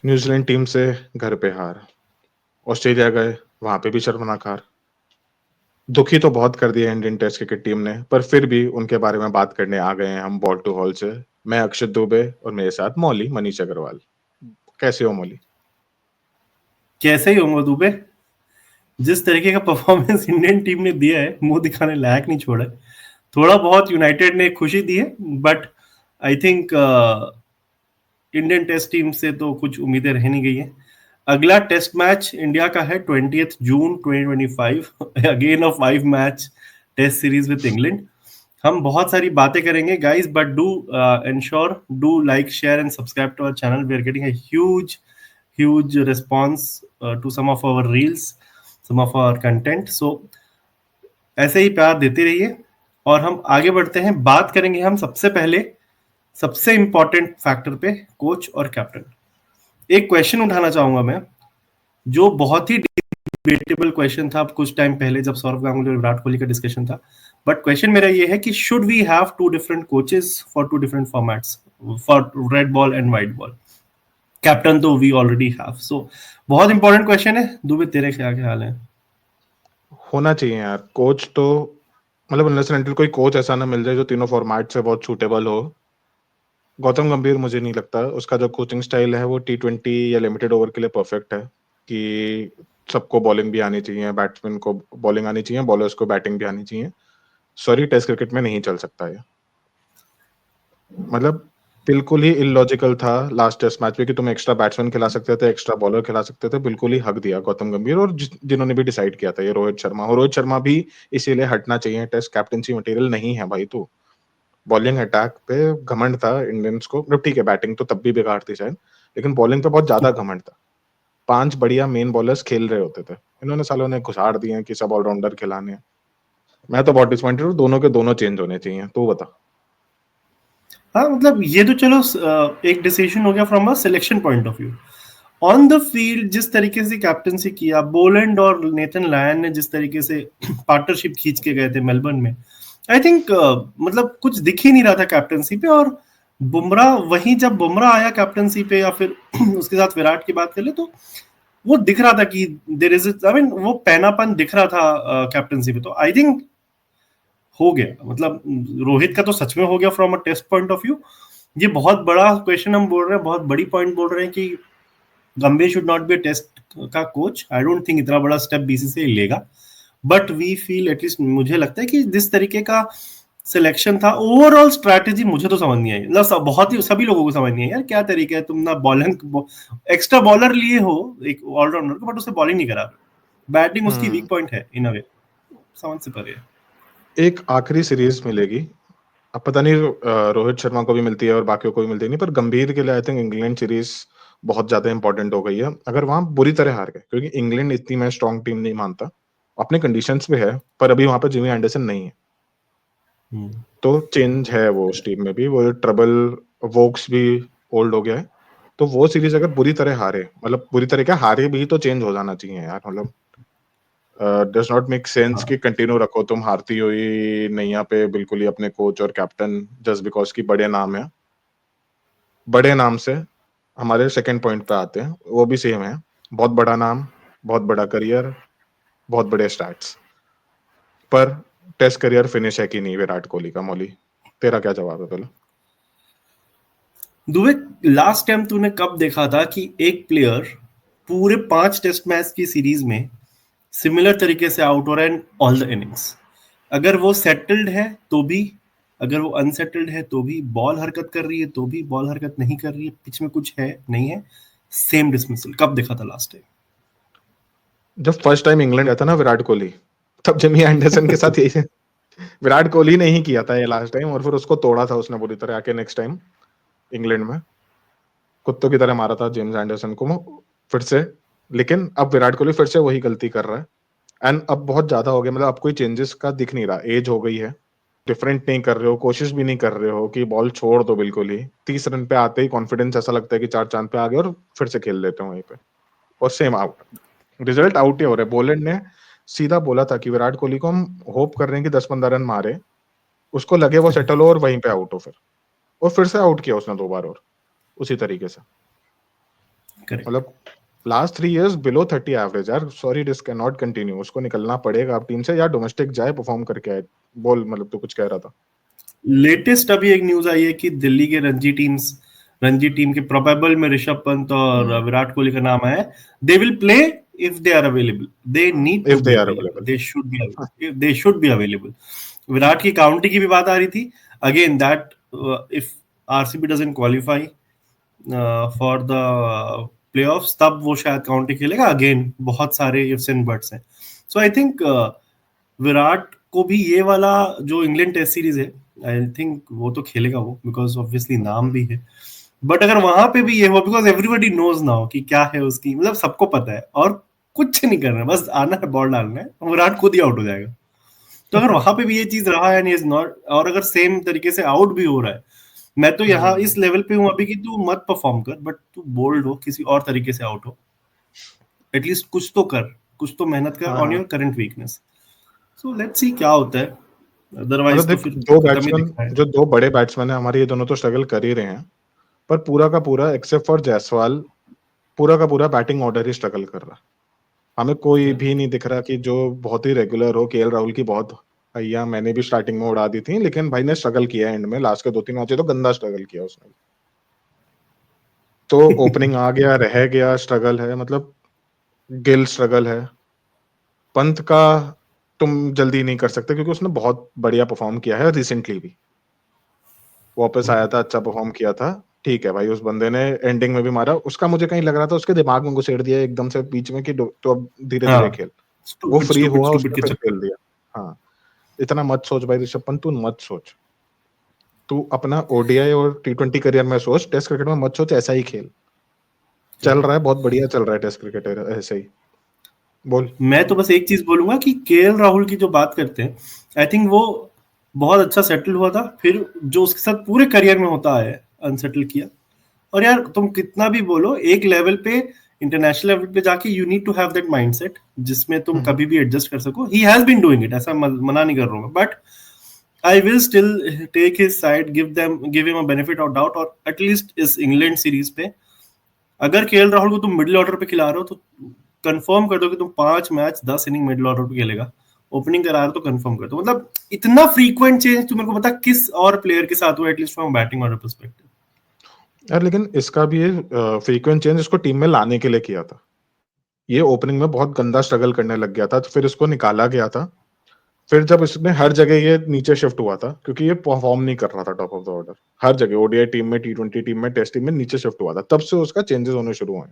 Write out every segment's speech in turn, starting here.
New Zealand team से घर पे हार, ऑस्ट्रेलिया गए, वहां पे भी शर्मनाक हार। दुखी तो बहुत कर दिया इंडियन टेस्ट क्रिकेट टीम ने, पर फिर भी उनके बारे में बात करने आ गए हैं हम बॉल टू हॉल से। मैं अक्षत दुबे और मेरे साथ मौली मनीष अग्रवाल। कैसे हो मौली? कैसे ही होंगे दुबे। जिस तरीके का परफॉर्मेंस इंडियन टीम ने दिया है, मुंह दिखाने लायक नहीं छोड़ा है। थोड़ा बहुत यूनाइटेड ने खुशी दी है, but I think Indian test team से तो कुछ उम्मीदें रह नहीं गई है। अगला टेस्ट मैच इंडिया का है 20 June 2025, again a 5 match test series with England. हम बहुत सारी बातें करेंगे guys, but do ensure, do like, share and subscribe to our channel. We are getting a huge response to some of our reels, some of our content. So ऐसे ही प्यार देते रहिए और हम आगे बढ़ते हैं। बात करेंगे हम सबसे पहले सबसे इंपॉर्टेंट फैक्टर पे, कोच और कैप्टन। एक क्वेश्चन उठाना चाहूंगा मैं, जो बहुत ही डिबेटेबल क्वेश्चन था कुछ टाइम पहले जब सौरव गांगुली और विराट कोहली का डिस्कशन था। बट क्वेश्चन मेरा ये है कि should we have two different coaches for two different formats, for red ball and white ball? Captain तो वी ऑलरेडी हैव। सो बहुत इंपॉर्टेंट क्वेश्चन है। दुबे, तेरे क्या ख्याल है? होना चाहिए यार कोच तो, मतलब अनलेस एंड अनटिल कोई कोच ऐसा ना मिल जाए जो तीनों फॉर्मेट से बहुत सूटेबल हो। गौतम गंभीर मुझे नहीं लगता उसका जो कोचिंग स्टाइल है वो T20 या लिमिटेड ओवर के लिए परफेक्ट है, कि सबको बॉलिंग भी आनी चाहिए, बैट्समैन को बॉलिंग आनी चाहिए, बॉलर्स को बैटिंग भी आनी चाहिए। सॉरी, टेस्ट क्रिकेट में नहीं चल सकता ये। मतलब बिल्कुल ही इलॉजिकल था लास्ट टेस्ट मैच में कि तुम एक्स्ट्रा बैट्समैन खिला सकते थे, एक्स्ट्रा बॉलर खिला सकते थे। बिल्कुल ही हक दिया गौतम गंभीर और जिन्होंने भी डिसाइड किया था ये रोहित शर्मा, और रोहित शर्मा भी इसीलिए हटना चाहिए। टेस्ट कैप्टनसी मटेरियल नहीं है भाई तू। बॉलिंग अटैक पे घमंड था इंडियंस को, मतलब ठीक है बैटिंग तो तब भी बेकार थी शायद, लेकिन बॉलिंग पे बहुत ज्यादा घमंड था। 5 बढ़िया मेन बॉलर्स खेल रहे होते थे, इन्होंने सालों ने घुसाड़ दिए हैं कि सब ऑलराउंडर खिलाने हैं। मैं तो बहुत डिसअपॉइंटेड हूँ, दोनों के दोनों चेंज होने चाहिए। तू बता। हाँ, मतलब ये तो चलो एक डिसीजन हो गया from a selection point of view. On the field जिस तरीके से कैप्टनसी किया, बोलैंड और नेथन लायन ने जिस तरीके से पार्टनरशिप खींच के गए थे मेलबर्न में, आई थिंक मतलब कुछ दिख ही नहीं रहा था कैप्टनसी पे। और बुमराह, वहीं जब बुमराह आया कैप्टनसी पे, या फिर उसके साथ विराट की बात कर ले, तो वो दिख रहा था कि देयर इज, आई मीन, वो पहनापन दिख रहा था कैप्टनसी पे। तो आई थिंक हो गया, मतलब रोहित का तो सच में हो गया from a test point of view. ये बहुत बड़ा क्वेश्चन हम बोल रहे हैं, बहुत बड़ी पॉइंट बोल रहे हैं कि गंभीर शुड नॉट बी टेस्ट का कोच। आई डोंट थिंक इतना बड़ा स्टेप बीसीसीआई लेगा, बट वी फील, एटलीस्ट मुझे लगता है कि जिस तरीके का सिलेक्शन था, ओवरऑल स्ट्रैटेजी मुझे तो समझ नहीं आई। मतलब बहुत ही सभी लोगों को समझ नहीं आई यार, क्या तरीका है। तुम ना बॉलिंग, एक्स्ट्रा बॉलर लिए हो एक ऑलराउंडर को, बट उसे बॉलिंग नहीं करा रहे। बैटिंग उसकी वीक पॉइंट है इन अ वे, समझ से परे है। एक आखिरी सीरीज मिलेगी, अब पता नहीं रोहित शर्मा को भी मिलती है और बाकियों को भी मिलती नहीं, पर गंभीर के लिए आई थिंक इंग्लैंड सीरीज बहुत ज्यादा इंपॉर्टेंट हो गई है। अगर वहां बुरी तरह हार गए, क्योंकि इंग्लैंड इतनी मैं स्ट्रॉन्ग टीम नहीं मानता, अपने कंडीशंस पे है, पर अभी वहां पर जिमी एंडरसन नहीं है, तो चेंज है वो उस टीम में भी। वो ट्रबल वोक्स भी ओल्ड हो गया है, तो वो सीरीज अगर बुरी तरह हारे, मतलब बुरी तरह क्या हारे भी, तो चेंज हो जाना चाहिए यार। मतलब डज नॉट मेक सेंस कि कंटिन्यू रखो तुम हारती हुई नैया पे बिल्कुल ही अपने कोच और कैप्टन, जस्ट बिकॉज की बड़े नाम है। बड़े नाम से हमारे सेकंड पॉइंट पे आते हैं, वो भी सेम है। बहुत बड़ा नाम, बहुत बड़ा करियर, बहुत बड़े स्टैट्स, पर टेस्ट करियर फिनिश है कि नहीं विराट कोहली का? मौली, तेरा क्या जवाब है पहले? दुबे, लास्ट टाइम तूने कब देखा था कि एक प्लेयर पूरे 5 टेस्ट मैच की सीरीज में सिमिलर तरीके से आउट हो रहा है ऑल द इनिंग्स? अगर वो सेटल्ड है तो भी, अगर वो अनसेटल्ड है तो भी, बॉल हरकत कर रही है तो भी, बॉल हरकत नहीं कर रही है, पिच में कुछ है नहीं है, सेम डिसमिसल। कब देखा था लास्ट जब फर्स्ट टाइम इंग्लैंड गया था ना विराट कोहली, तब जिमी एंडरसन के साथ यही विराट कोहली ने ही किया था ये लास्ट टाइम, और फिर उसको तोड़ा था उसने बुरी तरह आके नेक्स्ट टाइम इंग्लैंड में। कुत्तों की तरह मारा था जेम्स एंडरसन को फिर से। लेकिन अब विराट कोहली फिर से वही गलती कर रहा है, एंड अब बहुत ज्यादा हो गया। मतलब अब कोई चेंजेस का दिख नहीं रहा, एज हो गई है, डिफरेंट नहीं कर रहे हो, कोशिश भी नहीं कर रहे हो कि बॉल छोड़ दो बिल्कुल ही। 30 रन पे आते ही कॉन्फिडेंस ऐसा लगता है कि चार चांद पे आ गए और फिर से खेल लेते हैं वहीं पे, और सेम आउट, रिजल्ट आउट ही हो रहा है। बोलेंड ने सीधा बोला था कि विराट कोहली को हम होप कर रहे हैं कि 10-15 रन मारे, उसको लगे वो सेटल हो और वहीं पे आउट हो, फिर और फिर से आउट किया उसने 2 बार और उसी तरीके से। करेक्ट। मतलब लास्ट 3 इयर्स बिलो 30 एवरेज यार, sorry this can not continue, उसको निकलना पड़ेगा अब टीम से, या डोमेस्टिक जाए परफॉर्म करके आए। बोल, मतलब तू कुछ कह रहा था। लेटेस्ट अभी एक न्यूज आई है कि दिल्ली के रणजी टीम के प्रोबेबल में ऋषभ पंत और विराट कोहली का नाम है। They will play if they are available, they need to if be they are available, available. They should be available. Virat की काउंटी की भी बात आ रही थी again, that if RCB doesn't qualify for the playoffs, तब वो शायद काउंटी खेलेगा। अगेन बहुत सारे इफ्स एंड बट्स हैं। सो आई थिंक विराट को भी ये वाला जो इंग्लैंड टेस्ट सीरीज है, आई थिंक वो तो खेलेगा वो, बिकॉज ऑब्वियसली नाम भी है। बट अगर वहां पे भी ये हुआ, बिकॉज एवरीबॉडी नोज नाउ कि क्या है उसकी, मतलब सबको पता है और कुछ नहीं करना है, बस आना है, बॉल डालना है, विराट खुद ही आउट हो जाएगा। तो अगर वहां पे भी ये चीज रहा है इज नॉट, और अगर सेम तरीके से आउट भी हो रहा है, मैं तो यहाँ इस लेवल पे हूँ अभी कि तू मत परफॉर्म कर, बट तू बोल्ड हो, किसी और तरीके से आउट हो, एटलीस्ट कुछ तो कर, कुछ तो मेहनत कर हाँ ऑन हाँ, your current weakness. So let's see क्या होता है, मतलब अदरवाइज तो देख, फिर दो खत्म ही बैट्समैन, दिख रहा है। जो दो बड़े बैट्समैन है हमारे, ये दोनों तो स्ट्रगल कर ही रहे हैं, पर पूरा का पूरा एक्सेप्ट फॉर जायसवाल, पूरा का पूरा बैटिंग ऑर्डर ही स्ट्रगल कर रहा है। हमें कोई भी नहीं दिख रहा कि जो बहुत ही रेगुलर हो। केएल राहुल की बहुत भैया मैंने भी स्टार्टिंग में उड़ा दी थी, लेकिन भाई ने स्ट्रगल किया एंड में, लास्ट के 2-3 मैच तो गंदा स्ट्रगल किया उसने। तो ओपनिंग आ गया, रह गया, स्ट्रगल है, मतलब गिल स्ट्रगल है। पंत का तुम जल्दी नहीं कर सकते क्योंकि उसने बहुत बढ़िया परफॉर्म किया है रिसेंटली भी, वापस आया था, अच्छा परफॉर्म किया था। ठीक है भाई, उस बंदे ने एंडिंग में भी मारा, उसका मुझे कहीं लग रहा था उसके दिमाग में घुसेड़ दिया एकदम से बीच में कि तो अब धीरे हाँ, धीरे खेल। वो स्टूपिड फ्री स्टूपिड हुआ, स्टूपिड उसने के फिर चक्कर। खेल दिया। हाँ, इतना मत सोच भाई ऋषभ पंत, तू मत सोच। तू अपना ओडीआई और टी20 करियर में सोच, टेस्ट क्रिकेट में मत सोच, ऐसा ही खेल। चल रहा है, बहुत बढ़िया चल रहा है टेस्ट क्रिकेट ऐसे ही। बोल। मैं तो बस एक चीज बोलूंगा कि केएल राहुल की जो बात करते हैं, आई थिंक वो बहुत अच्छा सेटल हुआ था, फिर जो उसके साथ पूरे करियर में होता है अनसेटल किया। और यार तुम कितना भी बोलो, एक लेवल पे, इंटरनेशनल लेवल पे जाके you need to have that mindset जिसमें तुम कभी भी एडजस्ट कर सको। He has been doing it, ऐसा मना नहीं कर रहा हूँ, but I will still take his side, give him a benefit of doubt, और एटलीस्ट इस इंग्लैंड सीरीज पे अगर केएल राहुल को तुम मिडिल ऑर्डर पे खिला रहे हो तो कंफर्म कर दो कि तुम 5 मैच 10 इनिंग मिडिल ऑर्डर पे खेलेगा। ओपनिंग करा रहे हो तो कंफर्म कर दो। मतलब इतना फ्रीक्वेंट चेंज तुम मेरे को बता किस और प्लेयर के साथ हुआ, at least from batting order perspective. यार लेकिन इसका भी फ्रीक्वेंट चेंज इसको टीम में लाने के लिए किया था। ये ओपनिंग में बहुत गंदा स्ट्रगल करने लग गया था, तो फिर इसको निकाला गया था। फिर जब इसमें हर जगह ये नीचे शिफ्ट हुआ था क्योंकि ये परफॉर्म नहीं कर रहा था टॉप ऑफ द ऑर्डर, हर जगह ओडीआई टीम में, टी20 टीम में, टेस्ट टीम में नीचे शिफ्ट हुआ था, तब से उसका चेंजेस होने शुरू हुए।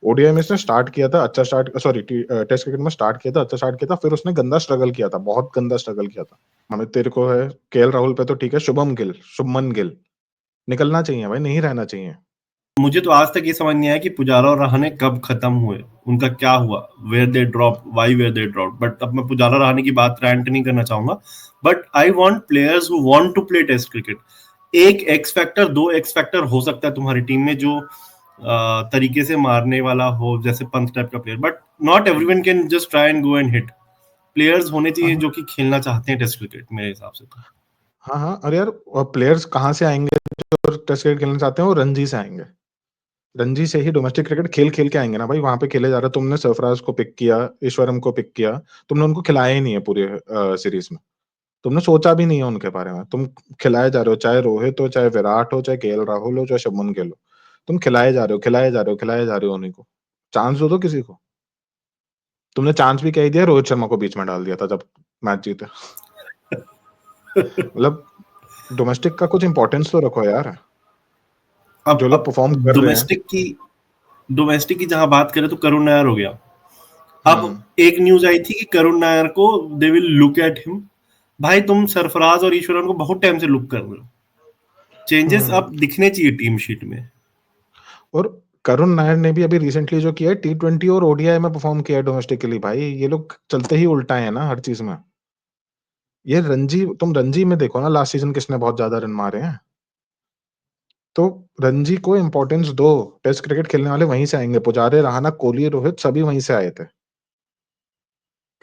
ओडीआई में इसने स्टार्ट किया था अच्छा, टेस्ट क्रिकेट में स्टार्ट किया था अच्छा, स्टार्ट किया था, फिर उसने गंदा स्ट्रगल किया था, बहुत गंदा स्ट्रगल किया था। हमें तेरे को है केएल राहुल पे तो ठीक है, शुभमन गिल निकलना चाहिए भाई, नहीं रहना चाहिए। मुझे तो आज तक ये समझ नहीं आया कि पुजारा और रहाणे कब खत्म हुए, उनका क्या हुआ, where they drop, why where they drop. But अब मैं पुजारा रहाणे की बात रैंट नहीं करना चाहूंगा, but I want players who want to play test cricket. एक एक्स फैक्टर, दो एक्स फैक्टर हो सकता है तुम्हारी टीम में जो तरीके से मारने वाला हो, जैसे पंत टाइप का player, but not everyone can just try and go and hit. Players होने चाहिए हाँ जो कि खेलना चाहते हैं टेस्ट क्रिकेट, मेरे हिसाब से तो। हाँ हाँ, अरे यार प्लेयर्स कहाँ से आएंगे जो टेस्ट क्रिकेट खेलना चाहते हैं? वो रणजी से आएंगे, रणजी से ही डोमेस्टिक क्रिकेट खेल खेल के आएंगे ना भाई, वहां पे खेले जा रहे। तुमने सरफराज को पिक किया, ईश्वरम को पिक किया, तुमने उनको खिलाया ही नहीं है पूरे सीरीज में, तुमने सोचा भी नहीं है उनके बारे में, तुम खिलाए जा रहे हो, चाहे रोहित हो, चाहे विराट हो, चाहे केएल राहुल हो, चाहे शुभमन गिल हो, तुम खिलाए जा रहे हो, खिलाए जा रहे हो, खिलाए जा रहे हो उन्हीं को। चांस दो किसी को। तुमने चांस भी कह ही दिया, रोहित शर्मा को बीच में डाल दिया था जब मैच जीते। मतलब डोमेस्टिक का कुछ इंपॉर्टेंस तो रखो यार, जो लोग अब परफॉर्म कर रहे हैं। डोमेस्टिक की जहां बात करें तो करुण नायर हो गया। अब हम्म एक न्यूज आई थी कि करुण नायर को they will look at him. भाई तुम सरफराज और ईश्वरन को बहुत टाइम से लुक कर रहे हो, चेंजेस हम्म। अब दिखने चाहिए टीम शीट में। और करुण नायर ने भी अभी रिसेंटली जो किया है, टी20 और ओडीआई में परफॉर्म किया है डोमेस्टिकली, भाई ये लोग चलते ही उल्टा है ना हर चीज में। ये रणजी, तुम रणजी में देखो ना, लास्ट सीजन किसने बहुत ज्यादा रन मारे हैं। तो रणजी को इम्पोर्टेंस दो, टेस्ट क्रिकेट खेलने वाले वहीं से आएंगे, पुजारे, रहाना, कोहली, रोहित सभी वहीं से आए थे।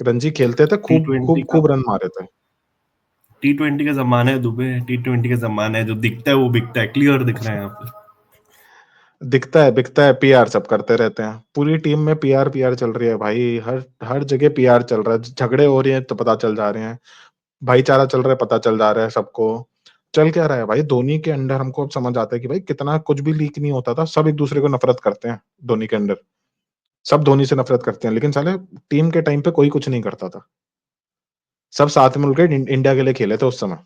रणजी खेलते थे, टी खूब ट्वेंटी खूब का खूब रन मारे थे। T20 का जमाना है दुबे, T20 का जमाना है, जो दिखता है वो बिकता है, क्लियर दिख रहा है यहाँ पे। दिखता है बिकता है, पीआर सब करते रहते हैं। पूरी टीम में पीआर चल रही है भाई, हर जगह पीआर चल रहा है। झगड़े हो रहे हैं तो पता चल जा रहे हैं, भाईचारा चल रहा है पता चल जा रहा है सबको। चल क्या रहा है भाई, धोनी के अंडर हमको अब समझ आता है कि भाई कितना कुछ भी लीक नहीं होता था, सब एक दूसरे को नफरत करते हैं धोनी के अंडर। सब धोनी से नफरत करते हैं, लेकिन साले टीम के टाइम पे कोई कुछ नहीं करता था। सब साथ में मिलकर इंडिया के लिए खेले थे उस समय।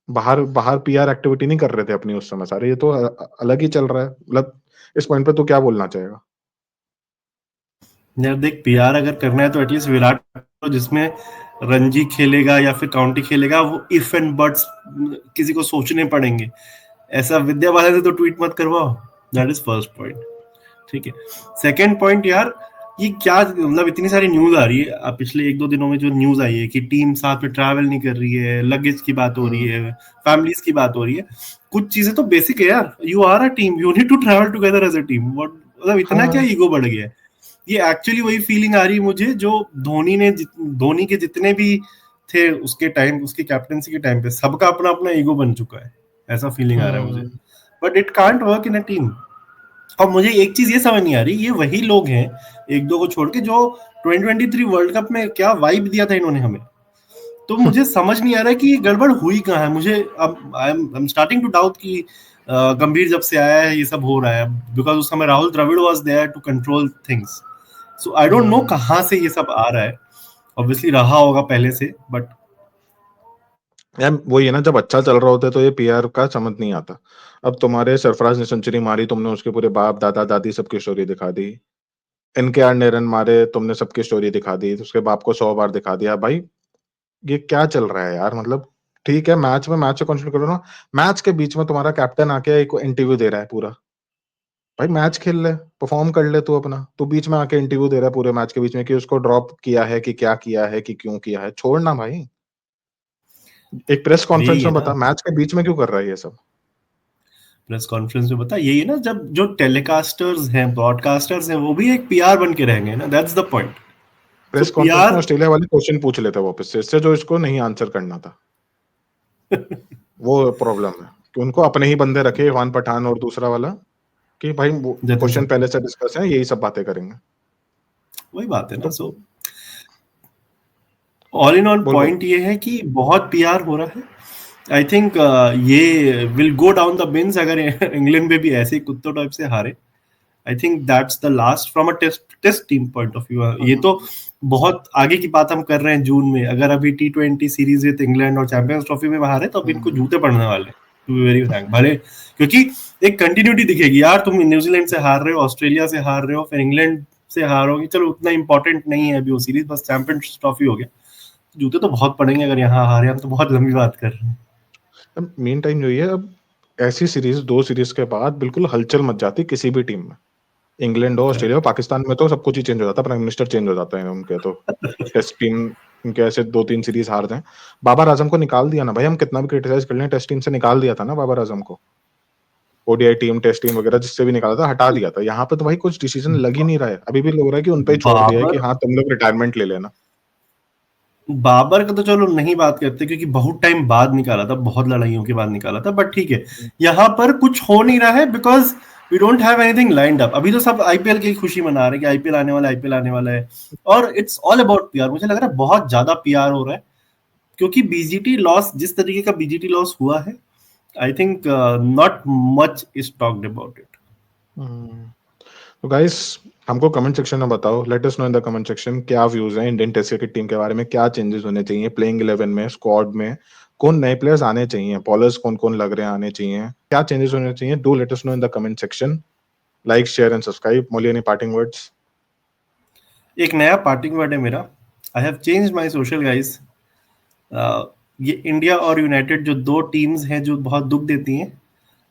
बाहर बाहर पीआर एक्टिविटी नहीं कर रहे थे अपनी उस समय सारे, ये तो अलग ही चल रहा है। मतलब इस पॉइंट पे तू क्या बोलना चाहेगा? यार देख, पीआर अगर करना है तो एटलीस्ट विराट को, जिसमें रणजी खेलेगा या फिर काउंटी खेलेगा, वो इफ एंड बट्स किसी को सोचने पड़ेंगे। ऐसा विद्या वाले से तो ट्वीट मत करवाओ। That is first point. ठीक है। सेकंड पॉइंट यार, ये क्या मतलब इतनी सारी न्यूज आ रही है पिछले 1-2 दिनों में, जो न्यूज आई है कि टीम साथ में ट्रैवल नहीं कर रही है, लगेज की बात हो रही है, फैमिलीज की बात हो रही है। कुछ चीजें तो बेसिक है यार, you are a team, you need to travel together as a team. मतलब इतना क्या ईगो बढ़ गया है? ये एक्चुअली वही फीलिंग आ रही है मुझे जो धोनी के जितने भी थे उसके टाइम, उसकी कैप्टनसी के टाइम पे, सबका अपना अपना ईगो बन चुका है। ऐसा फीलिंग आ रहा है मुझे। But it can't work in a team. और मुझे एक चीज ये समझ नहीं आ रही, ये वही लोग हैं, एक दो को छोड़ के, जो 2023 वर्ल्ड कप में क्या वाइब दिया था इन्होंने हमें। तो मुझे समझ नहीं आ रहा कि ये गड़बड़ हुई कहाँ है। मुझे अब I am starting to doubt कि गंभीर जब से आया है ये सब हो रहा है, बिकॉज उस समय Rahul Dravid was there to control things. So I don't know कहाँ से ये सब आ रहा है। ऑब्वियसली रहा होगा पहले से, बट यार वही है ना, जब अच्छा चल रहा होता है तो ये पीआर का समझ नहीं आता। अब तुम्हारे सरफराज ने सेंचुरी मारी, तुमने उसके पूरे बाप दादा दादी सबकी स्टोरी दिखा दी। एनकेआर ने रन मारे, तुमने सबकी स्टोरी दिखा दी, उसके बाप को 100 बार दिखा दिया भाई। ये क्या चल रहा है यार? मतलब ठीक है, मैच से कंसंट्रेट करो ना। मैच के बीच में तुम्हारा कैप्टन आके एक इंटरव्यू दे रहा है पूरा। भाई मैच खेल ले, परफॉर्म कर ले तू अपना। तू बीच में आके इंटरव्यू दे रहा है पूरे मैच के बीच में कि उसको ड्रॉप किया है, कि क्या किया है, कि क्यों किया है। छोड़ ना भाई, एक प्रेस यही कॉन्फ्रेंस है में ना। बता, मैच के बीच में क्यों कर रहा है ये सब? प्रेस कॉन्फ्रेंस में बता, यही है ना, जब जो टेलीकास्टर्स हैं, ब्रॉडकास्टर्स हैं, वो भी एक पीआर बन के रहेंगे ना। That's the point. So press conference में पीआर ऑस्ट्रेलिया वाले क्वेश्चन पूछ लेते वापस से, इससे जो इसको नहीं आंसर करना था। वो प्रॉब्लम है कि उनको अपने ही बंदे रखे, इरफान पठान और दूसरा वाला, कि भाई वो जतिन क्वेश्चन पहले सरकार, से डिस्कस है, यही सब बातें करेंगे। वही बात है ना। तो सो ऑल इन ऑल बोल बोल। पॉइंट ये है कि बहुत पीआर हो रहा है। आई थिंक ये will go down the bins अगर इंग्लैंड में भी ऐसे ही कुत्तों टाइप से हारे। I think that's the last from a test team point of view. ये तो बहुत आगे की बात हम कर रहे हैं जून में। अगर अभी T20 सीरीज विद इंग्लैंड और चैंपियंस ट्रॉफी में हारे तो अब इनको जूते पड़ने वाले, टू बी वेरी फ्रैंक। भले क्योंकि एक कंटिन्यूटी दिखेगी यार, तुम न्यूजीलैंड से हार रहे हो, ऑस्ट्रेलिया से हार रहे हो, फिर इंग्लैंड से हारोगे, चलो उतना इंपॉर्टेंट नहीं है अभी वो सीरीज, बस चैंपियंस ट्रॉफी हो गया। जूते तो बहुत पड़ेंगे अगर यहाँ हारे। हम तो बहुत लंबी बात कर रहे हैं। अब मेन टाइम यही है, अब ऐसी सीरीज, 2 सीरीज के बाद बिल्कुल हलचल मच जाती किसी भी टीम में। इंग्लैंड हो, ऑस्ट्रेलिया हो, पाकिस्तान में तो सब कुछ ही चेंज हो जाता है, प्राइम मिनिस्टर चेंज हो जाता है उनके तो। टेस्ट टीम उनके ऐसे 2-3 सीरीज हार जाए। बाबर आजम को निकाल दिया ना भाई, हम कितना भी क्रिटिसाइज कर लें, टेस्ट टीम से निकाल दिया था ना बाबर आजम को। ओडीआई टीम, टेस्ट टीम वगैरह जिससे भी निकाला था, हटा दिया था। यहाँ पे तो भाई कुछ डिसीजन लग ही नहीं रहा है, अभी भी लग रहा है कि उन पे ही छोड़ दिया है कि बाबर हाँ तुम लोग रिटायरमेंट ले लेना। बाबर का तो चलो नहीं बात करते, क्योंकि बहुत टाइम बाद निकाला था, बहुत लड़ाइयों के बाद निकाला था। बट ठीक है, यहाँ पर कुछ हो नहीं रहा है because we don't have anything lined up. अभी तो सब आईपीएल की खुशी मना रहे हैं कि आईपीएल आने वाला है, आईपीएल आने वाला है। और इट्स ऑल अबाउट पीआर। मुझे लग रहा है बहुत ज्यादा पीआर हो रहा है, क्योंकि बीजीटी लॉस, जिस तरीके का बीजीटी लॉस हुआ है, I think not much is talked about it. तो गाइस, हमको कमेंट सेक्शन में बताओ, late us know in the comment section, क्या व्यूज हैं इंडियन टेस्ट क्रिकेट टीम के बारे में, क्या चेंजेस होने चाहिए प्लेइंग 11 में, स्क्वाड में, कौन नए प्लेयर्स आने चाहिए, बॉलर्स कौन कौन लग रहे हैं आने चाहिए, क्या चेंजेस होने चाहिए। Do let us know in the comment section. Like, share and subscribe. Molly, any parting words? एक नया पार्टिंग वर्ड है मेरा। I have change my social guys. ये इंडिया और यूनाइटेड जो दो टीम्स हैं जो बहुत दुख देती हैं,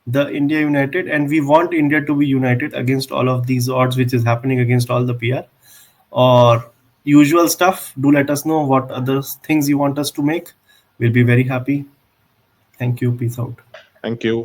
the India United, and we want India to be united against all of these odds which is happening against all the PR or usual stuff. Do let us know what other things you want us to make. We'll be very happy. Thank you. Peace out. Thank you.